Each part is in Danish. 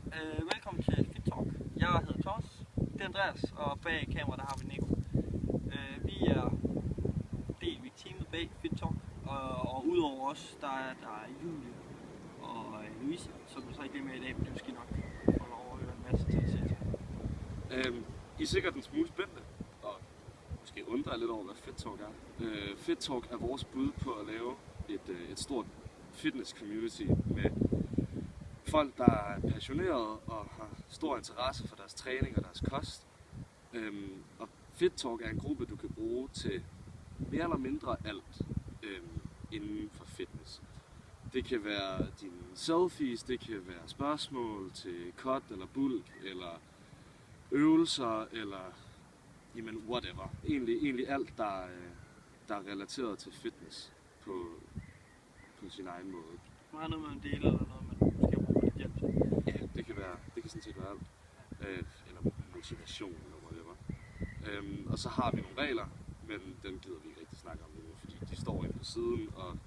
Velkommen til Fit Talk. Jeg hedder Thors, det er Andreas, og bag kameraet der har vi Nico. Vi er del i teamet bag Fit Talk, og udover os, der er Julie og Louise, som er så ikke er med i dag, men det er måske nok for at overhøre en masse til. I er sikkert en smule spændte, og måske undrer lidt over, hvad Fit Talk er. Fit Talk er vores bud på at lave et stort fitness community med folk, der er passionerede og har stor interesse for deres træning og deres kost. Og Fit Talk er en gruppe, du kan bruge til mere eller mindre alt inden for fitness. Det kan være dine selfies, det kan være spørgsmål til cut eller bulk, eller øvelser, eller jamen whatever. Egentlig alt, der er relateret til fitness på sin egen måde. Meget noget, man deler, eller noget, man måske har brug for lidt hjælp til. Ja, det kan sådan set være alt. Eller motivation, eller whatever. Og så har vi nogle regler, men dem gider vi ikke rigtig snakke om nu, fordi de står inde på siden, og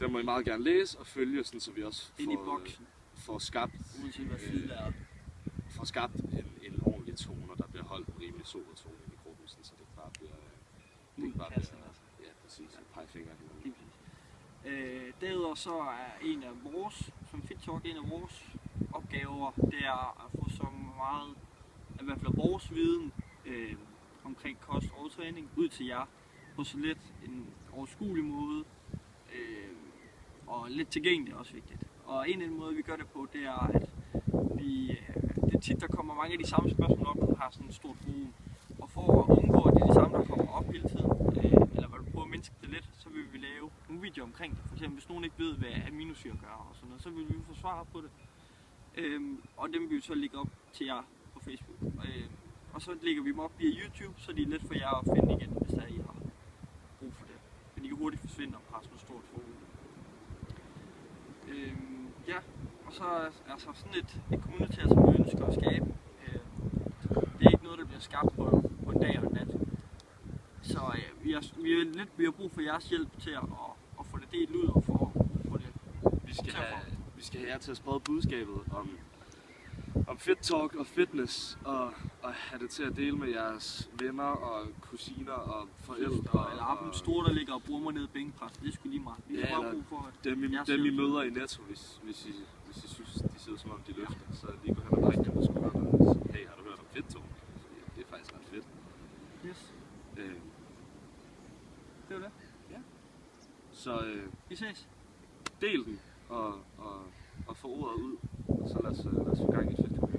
dem må I meget gerne læse og følge, sådan, så vi også får skabt en ordentlig tone, og der bliver holdt en rimelig sober tone i gruppen, sådan, så det bare bliver ja, præcis, en pegefinger hinanden. Derudover så er en af vores, som Fit Talk, en af vores opgaver, det er at få så meget, i hvert fald vores viden omkring kost og træning ud til jer på så lidt en overskuelig måde, og lidt tilgængeligt er også vigtigt. Og en af de måder vi gør det på, det er at det er tit der kommer mange af de samme spørgsmål op, når du har sådan et stort forum. Og for at undgå at det er de samme der kommer op hele tiden, eller hvad du prøver at mindske det lidt, så vil vi lave nogle videoer omkring det. For eksempel hvis nogen ikke ved hvad aminosyre gør og sådan noget, så vil vi få svar på det. Og dem vil vi så lægge op til jer på Facebook. Og så lægger vi dem op via YouTube, så de er let for jer at finde igen, hvis der I har brug for det. Men de kan hurtigt forsvinde, og har sådan et stort forum. Ja, og så er altså sådan et community, som vi ønsker at skabe. Det er ikke noget, der bliver skabt på en dag og en nat. Så vi har brug for jeres hjælp til at få det delt ud og få det. Vi skal have jer til at sprede budskabet om Fit Talk og fitness, og have det til at dele med jeres venner og kusiner og forældre. Eller dem store, der ligger og brummer ned i bænkpres. Det er sgu lige meget. Vi har bare brug for dem I møder i Netto, hvis I synes, de ser som om de løfter, så lige gå hen og prikke dem på skulderen og sige, hey, har du hørt om Fit Talk? Det er faktisk ret fedt. Yes. Det var det. Ja. Så vi ses. Del den og få ordet ud, og så lad os få gang i et fedt.